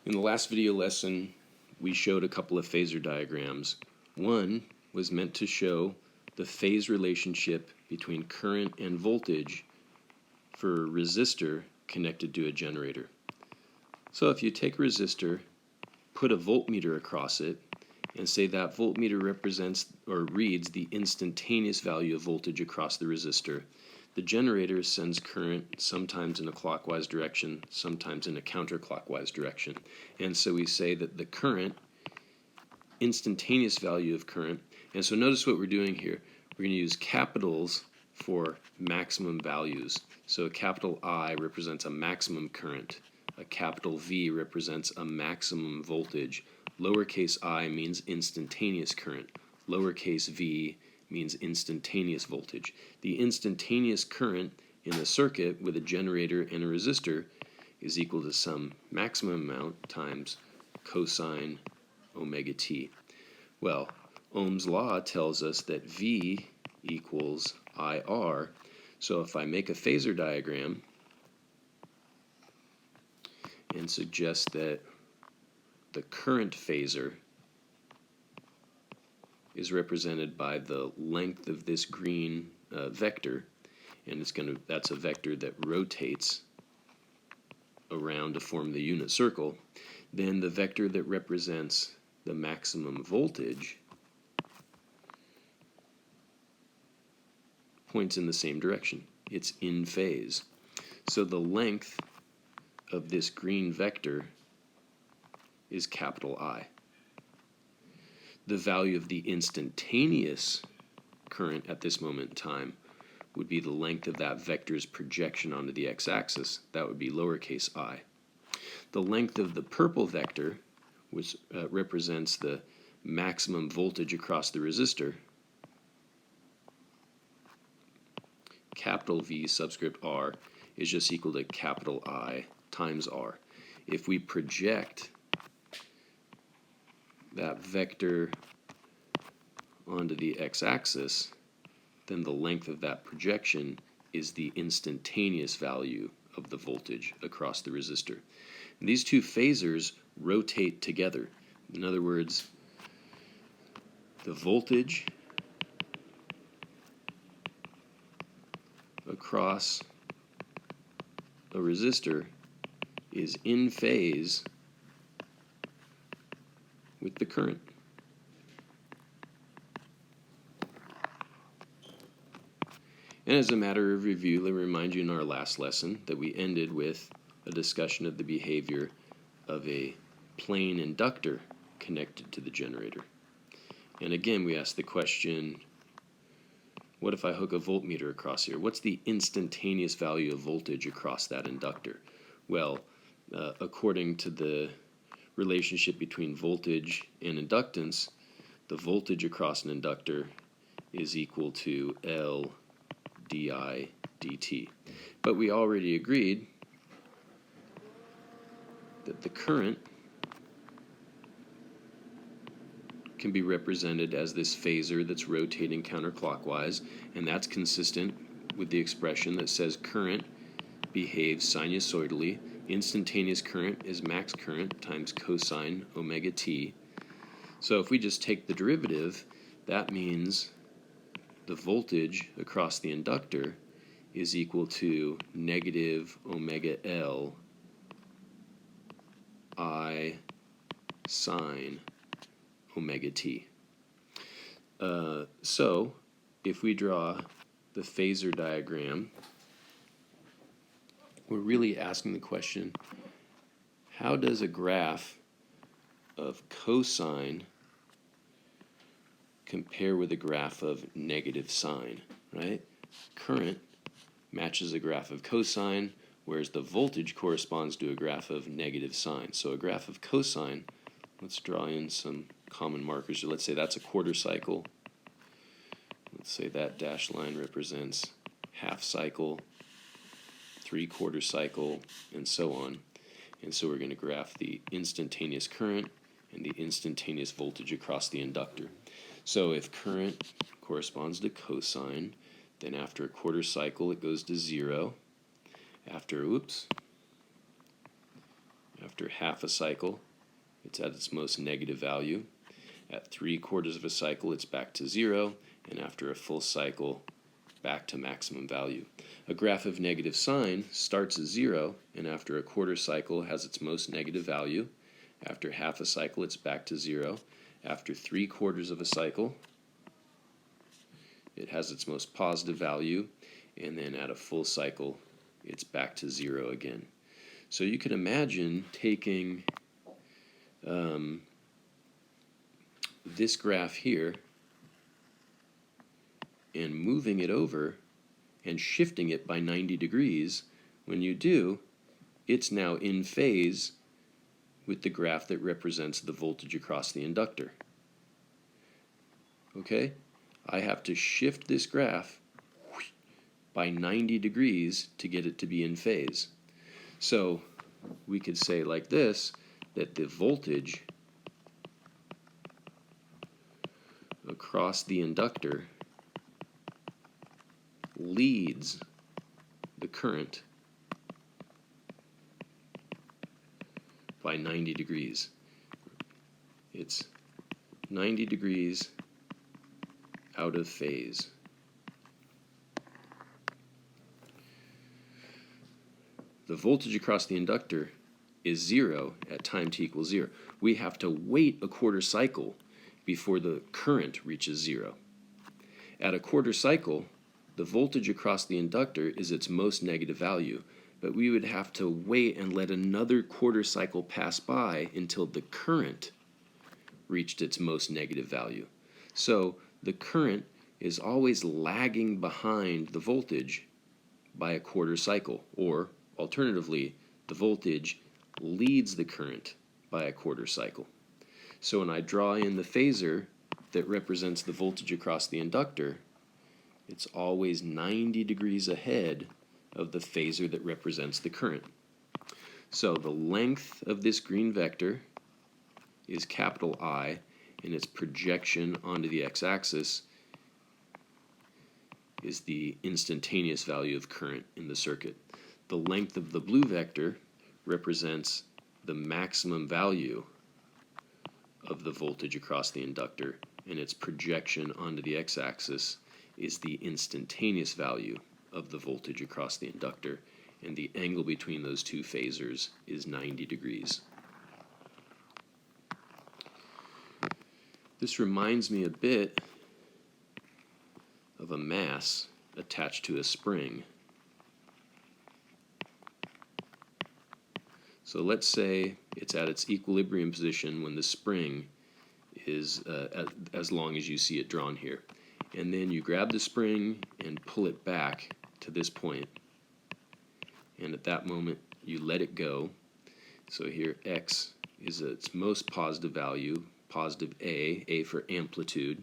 In the last video lesson, we showed a couple of phasor diagrams. One was meant to show the phase relationship between current and voltage for a resistor connected to a generator. So if you take a resistor, put a voltmeter across it, and say that voltmeter represents or reads the instantaneous value of voltage across the resistor, the generator sends current sometimes in a clockwise direction, sometimes in a counterclockwise direction. And so we say that the current, instantaneous value of current, and so notice what we're doing here. We're going to use capitals for maximum values. So a capital I represents a maximum current. A capital V represents a maximum voltage. Lowercase I means instantaneous current. Lowercase v means instantaneous voltage. The instantaneous current in the circuit with a generator and a resistor is equal to some maximum amount times cosine omega t. Well, Ohm's law tells us that V equals IR. So if I make a phasor diagram and suggest that the current phasor is represented by the length of this green vector, and that's a vector that rotates around to form the unit circle, then the vector that represents the maximum voltage points in the same direction. It's in phase. So the length of this green vector is capital I. The value of the instantaneous current at this moment in time would be the length of that vector's projection onto the x-axis. That would be lowercase I. The length of the purple vector, which represents the maximum voltage across the resistor, capital V subscript R, is just equal to capital I times R. If we project that vector onto the x-axis, then the length of that projection is the instantaneous value of the voltage across the resistor. And these two phasors rotate together. In other words, the voltage across a resistor is in phase with the current. And as a matter of review, let me remind you in our last lesson that we ended with a discussion of the behavior of a plain inductor connected to the generator. And again, we asked the question, what if I hook a voltmeter across here? What's the instantaneous value of voltage across that inductor? Well, according to the relationship between voltage and inductance, the voltage across an inductor is equal to L di dt. But we already agreed that the current can be represented as this phasor that's rotating counterclockwise, and that's consistent with the expression that says current behaves sinusoidally. Instantaneous current is max current times cosine omega t. So if we just take the derivative, that means the voltage across the inductor is equal to negative omega L I sine omega t. So if we draw the phasor diagram, we're really asking the question, how does a graph of cosine compare with a graph of negative sine, right? Current matches a graph of cosine, whereas the voltage corresponds to a graph of negative sine. So a graph of cosine, let's draw in some common markers. Let's say that's a quarter cycle. Let's say that dashed line represents half cycle, 3/4 cycle, and so on. And so we're going to graph the instantaneous current and the instantaneous voltage across the inductor. So if current corresponds to cosine, then after a quarter cycle it goes to 0. After After half a cycle, it's at its most negative value. At 3/4 of a cycle, it's back to 0, and after a full cycle, back to maximum value. A graph of negative sign starts at 0, and after a quarter cycle has its most negative value. After half a cycle, it's back to 0. After 3/4 of a cycle, it has its most positive value, and then at a full cycle, it's back to 0 again. So you can imagine taking this graph here and moving it over and shifting it by 90 degrees. When you do, it's now in phase with the graph that represents the voltage across the inductor. Okay? I have to shift this graph by 90 degrees to get it to be in phase. So we could say like this, that the voltage across the inductor leads the current by 90 degrees. It's 90 degrees out of phase. The voltage across the inductor is 0 at time t equals 0. We have to wait a quarter cycle before the current reaches 0. At a quarter cycle, the voltage across the inductor is its most negative value, but we would have to wait and let another quarter cycle pass by until the current reached its most negative value. So the current is always lagging behind the voltage by a quarter cycle, or alternatively, the voltage leads the current by a quarter cycle. So when I draw in the phasor that represents the voltage across the inductor, it's always 90 degrees ahead of the phasor that represents the current. So the length of this green vector is capital I, and its projection onto the x-axis is the instantaneous value of current in the circuit. The length of the blue vector represents the maximum value of the voltage across the inductor, and its projection onto the x-axis is the instantaneous value of the voltage across the inductor, and the angle between those two phasors is 90 degrees. This reminds me a bit of a mass attached to a spring. So let's say it's at its equilibrium position when the spring is as long as you see it drawn here. And then you grab the spring and pull it back to this point. And at that moment, you let it go. So here x is its most positive value, positive A for amplitude.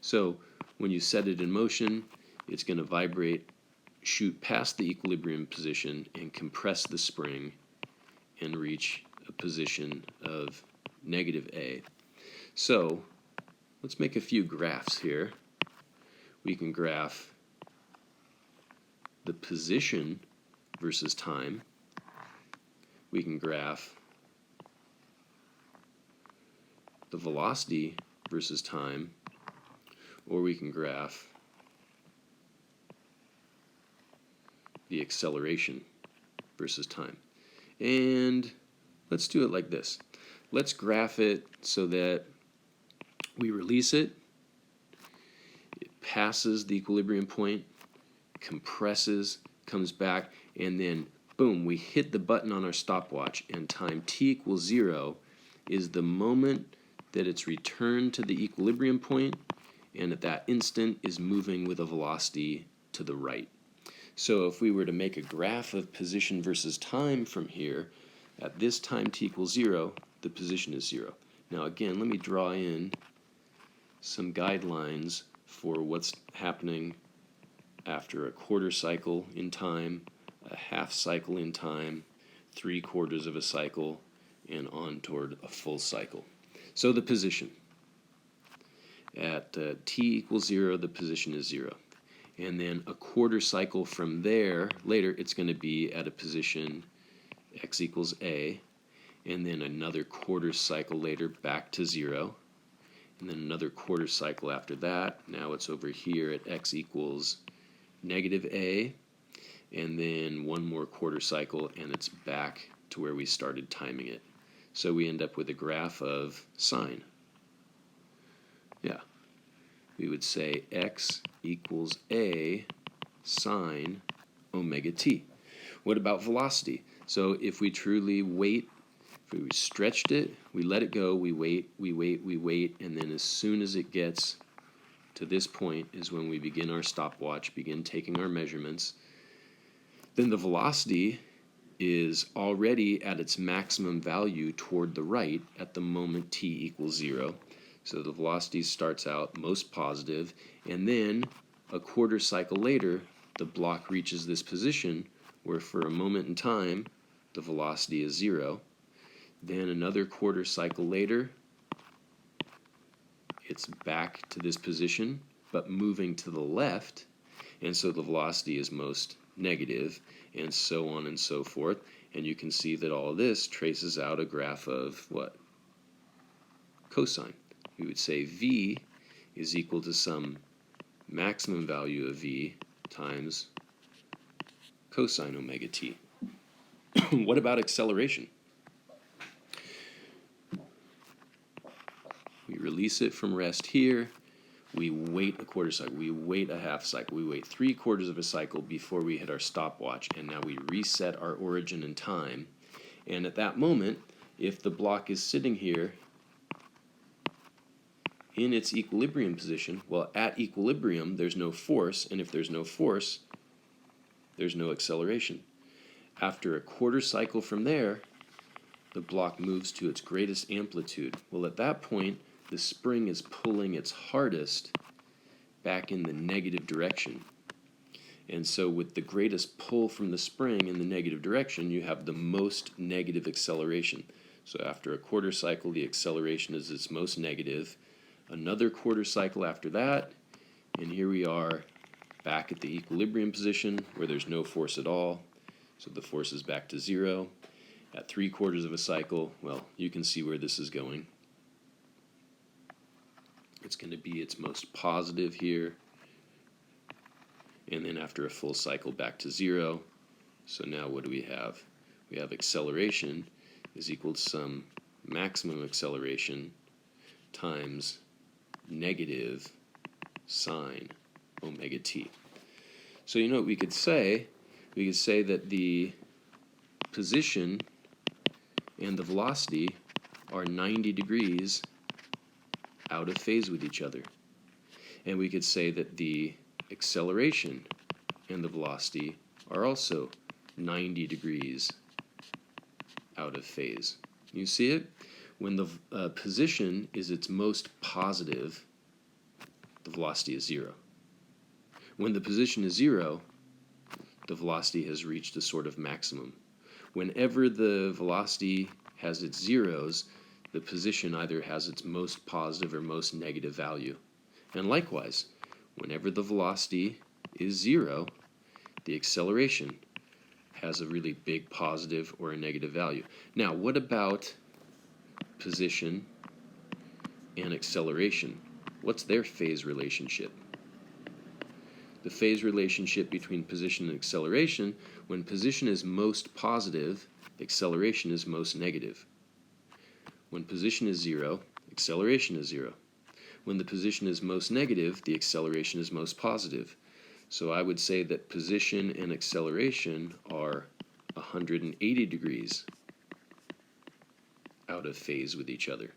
So when you set it in motion, it's going to vibrate, shoot past the equilibrium position, and compress the spring and reach a position of negative A. So let's make a few graphs here. We can graph the position versus time. We can graph the velocity versus time, or we can graph the acceleration versus time. And let's do it like this. Let's graph it so that we release it, it passes the equilibrium point, compresses, comes back, and then boom, we hit the button on our stopwatch, and time t equals 0 is the moment that it's returned to the equilibrium point, and at that instant is moving with a velocity to the right. So if we were to make a graph of position versus time from here, at this time t equals 0, the position is 0. Now again, let me draw in some guidelines for what's happening after a quarter cycle in time, a half cycle in time, 3/4 of a cycle, and on toward a full cycle. So the position. At t equals 0, the position is 0. And then a quarter cycle from there, later, it's going to be at a position x equals A. and then another quarter cycle later back to 0, and then another quarter cycle after that. Now it's over here at x equals negative a, and then one more quarter cycle and it's back to where we started timing it. So we end up with a graph of sine. Yeah, we would say x equals a sine omega t. What about velocity? So if we truly wait, if we stretched it, we let it go, we wait, and then as soon as it gets to this point is when we begin our stopwatch, begin taking our measurements. Then the velocity is already at its maximum value toward the right at the moment t equals 0. So the velocity starts out most positive, and then a quarter cycle later, the block reaches this position where for a moment in time, the velocity is 0. Then another quarter cycle later, it's back to this position, but moving to the left, and so the velocity is most negative, and so on and so forth. And you can see that all of this traces out a graph of what? Cosine. We would say v is equal to some maximum value of v times cosine omega t. What about acceleration? We release it from rest here. We wait a quarter cycle. We wait a half cycle. We wait 3/4 of a cycle before we hit our stopwatch. And now we reset our origin in time. And at that moment, if the block is sitting here in its equilibrium position, well, at equilibrium, there's no force. And if there's no force, there's no acceleration. After a quarter cycle from there, the block moves to its greatest amplitude. Well, at that point, the spring is pulling its hardest back in the negative direction. And so with the greatest pull from the spring in the negative direction, you have the most negative acceleration. So after a quarter cycle, the acceleration is its most negative. Another quarter cycle after that, and here we are back at the equilibrium position where there's no force at all. So the force is back to 0. At 3/4 of a cycle, well, you can see where this is going. It's going to be its most positive here. And then after a full cycle, back to 0. So now what do we have? We have acceleration is equal to some maximum acceleration times negative sine omega t. So you know what we could say? We could say that the position and the velocity are 90 degrees out of phase with each other. And we could say that the acceleration and the velocity are also 90 degrees out of phase. You see it? When the position is its most positive, the velocity is 0. When the position is 0, the velocity has reached a sort of maximum. Whenever the velocity has its zeros, the position either has its most positive or most negative value. And likewise, whenever the velocity is 0, the acceleration has a really big positive or a negative value. Now, what about position and acceleration? What's their phase relationship? The phase relationship between position and acceleration, when position is most positive, acceleration is most negative. When position is 0, acceleration is 0. When the position is most negative, the acceleration is most positive. So I would say that position and acceleration are 180 degrees out of phase with each other.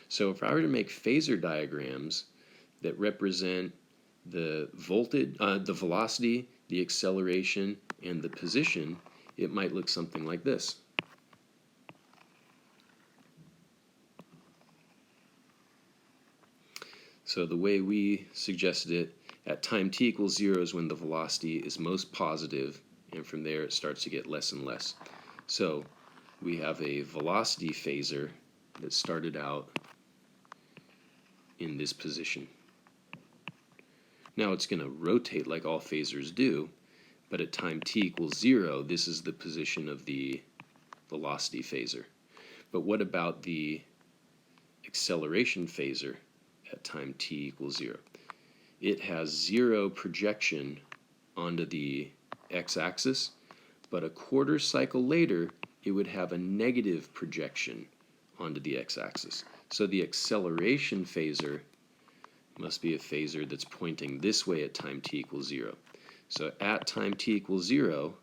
So if I were to make phasor diagrams that represent the voltage, the velocity, the acceleration, and the position, it might look something like this. So the way we suggested it, at time t equals 0 is when the velocity is most positive, and from there it starts to get less and less. So we have a velocity phasor that started out in this position. Now it's going to rotate like all phasors do, but at time t equals 0, this is the position of the velocity phasor. But what about the acceleration phasor at time t equals 0? It has 0 projection onto the x-axis, but a quarter cycle later it would have a negative projection onto the x-axis. So the acceleration phasor must be a phasor that's pointing this way at time t equals 0. So at time t equals 0,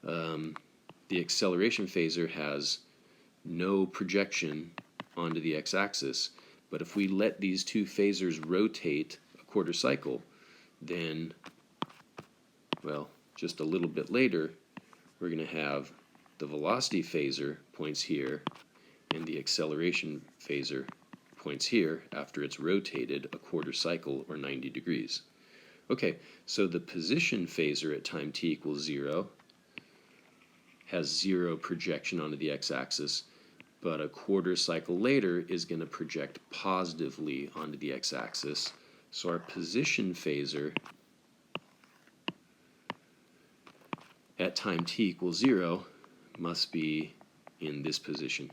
the acceleration phasor has no projection onto the x-axis, but if we let these two phasors rotate a quarter cycle, then, well, just a little bit later, we're going to have the velocity phasor points here, and the acceleration phasor points here after it's rotated a quarter cycle or 90 degrees. Okay, so the position phasor at time t equals 0 has 0 projection onto the x-axis, but a quarter cycle later is going to project positively onto the x-axis. So our position phasor at time t equals 0 must be in this position.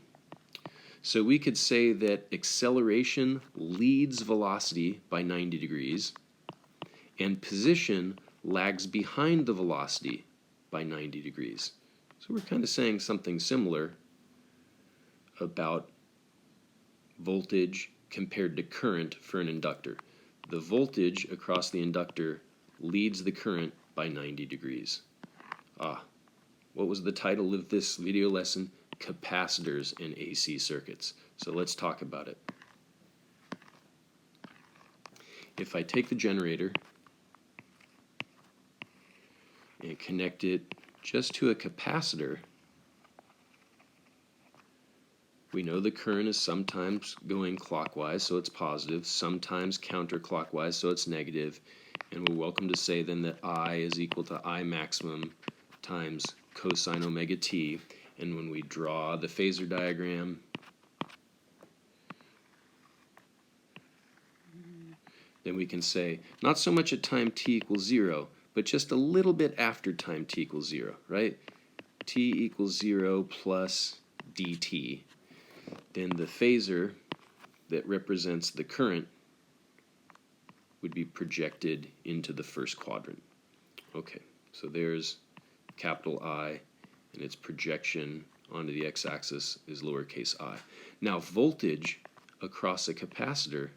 So we could say that acceleration leads velocity by 90 degrees, and position lags behind the velocity by 90 degrees. So we're kind of saying something similar about voltage compared to current for an inductor. The voltage across the inductor leads the current by 90 degrees. What was the title of this video lesson? Capacitors and AC circuits. So let's talk about it. If I take the generator and connect it just to a capacitor, we know the current is sometimes going clockwise, so it's positive, sometimes counterclockwise, so it's negative, and we're welcome to say then that I is equal to I maximum times cosine omega t, and when we draw the phasor diagram, then we can say not so much at time t equals 0, but just a little bit after time t equals 0, right? T equals 0 plus dt. Then the phasor that represents the current would be projected into the first quadrant. Okay, so there's capital I, and its projection onto the x-axis is lowercase I. Now voltage across a capacitor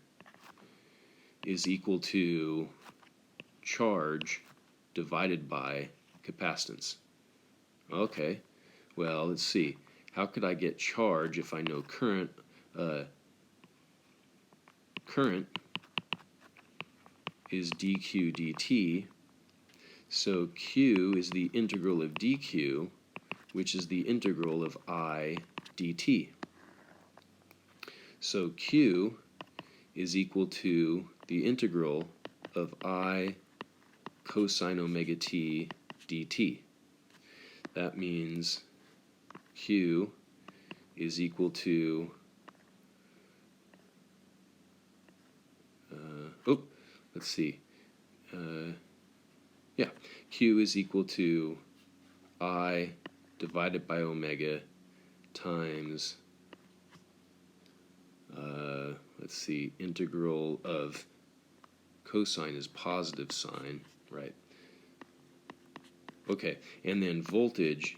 is equal to charge divided by capacitance. Okay, well, let's see. How could I get charge if I know current? Current is dq dt, so q is the integral of dq, which is the integral of I dt. So q is equal to the integral of I cosine omega t dt. That means q is equal to, let's see, q is equal to I divided by omega times, let's see, integral of cosine is positive sine, right? Okay, and then voltage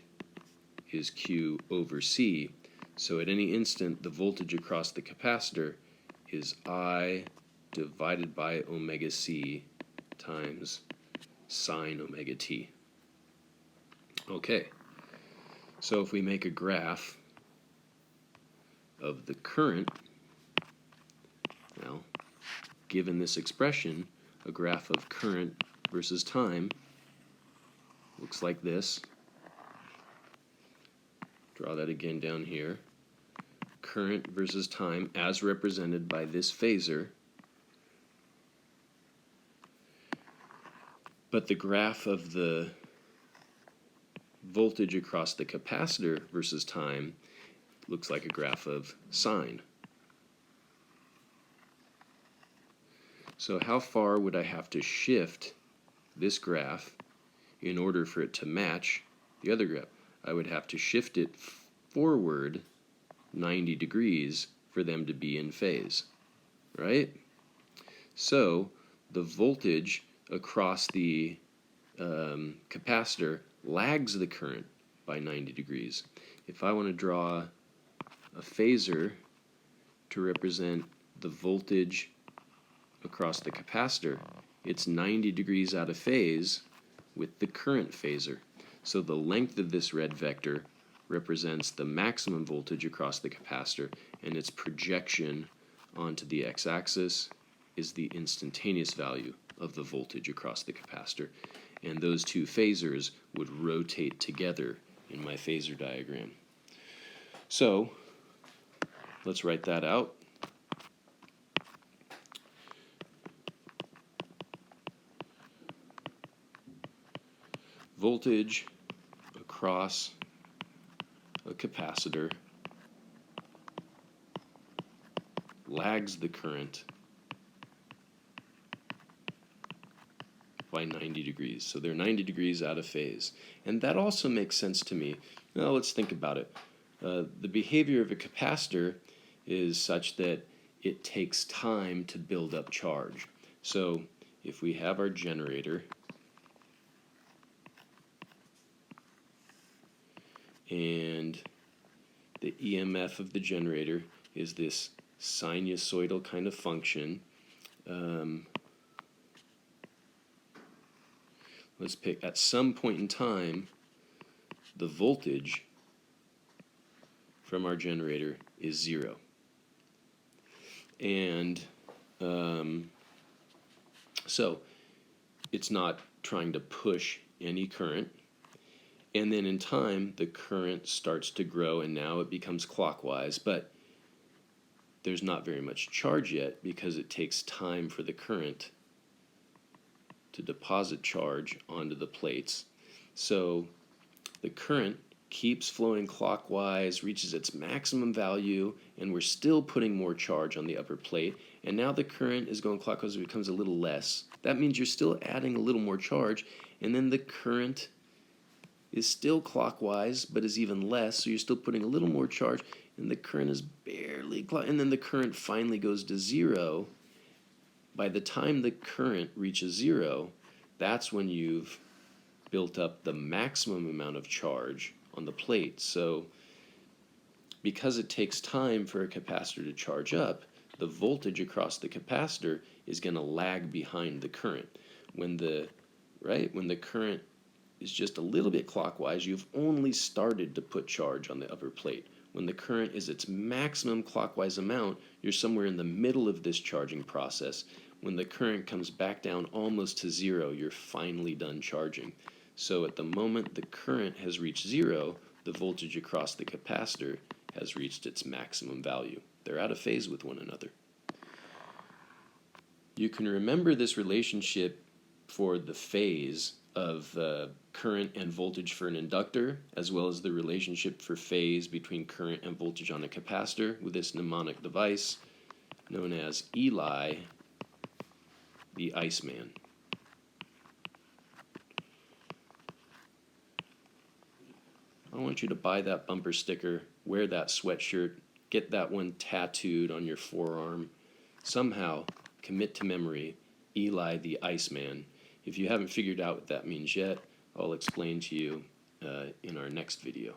is Q over C. So at any instant, the voltage across the capacitor is I divided by omega C times sine omega t. Okay, so if we make a graph of the current, well, given this expression, a graph of current versus time looks like this. Draw that again down here. Current versus time as represented by this phasor. But the graph of the voltage across the capacitor versus time looks like a graph of sine. So how far would I have to shift this graph in order for it to match the other graph? I would have to shift it forward 90 degrees for them to be in phase, right? So the voltage across the capacitor lags the current by 90 degrees. If I want to draw a phasor to represent the voltage across the capacitor, it's 90 degrees out of phase with the current phasor. So the length of this red vector represents the maximum voltage across the capacitor, and its projection onto the x-axis is the instantaneous value of the voltage across the capacitor. And those two phasors would rotate together in my phasor diagram. So let's write that out. Voltage across a capacitor lags the current by 90 degrees. So they're 90 degrees out of phase. And that also makes sense to me. Now let's think about it. The behavior of a capacitor is such that it takes time to build up charge. So if we have our generator and the EMF of the generator is this sinusoidal kind of function, let's pick at some point in time the voltage from our generator is 0. And so it's not trying to push any current. And then in time, the current starts to grow, and now it becomes clockwise. But there's not very much charge yet because it takes time for the current to deposit charge onto the plates. So the current keeps flowing clockwise, reaches its maximum value, and we're still putting more charge on the upper plate. And now the current is going clockwise, it becomes a little less. That means you're still adding a little more charge, and then the current is still clockwise, but is even less, so you're still putting a little more charge, and the current is barely and then the current finally goes to 0. By the time the current reaches 0, that's when you've built up the maximum amount of charge on the plate. So because it takes time for a capacitor to charge up, the voltage across the capacitor is going to lag behind the current. When the current is just a little bit clockwise, you've only started to put charge on the upper plate. When the current is its maximum clockwise amount, you're somewhere in the middle of this charging process. When the current comes back down almost to 0, you're finally done charging. So at the moment the current has reached 0, the voltage across the capacitor has reached its maximum value. They're out of phase with one another. You can remember this relationship for the phase of current and voltage for an inductor, as well as the relationship for phase between current and voltage on a capacitor with this mnemonic device known as Eli the Iceman. I want you to buy that bumper sticker, wear that sweatshirt, get that one tattooed on your forearm. Somehow commit to memory Eli the Iceman. If you haven't figured out what that means yet, I'll explain to you in our next video.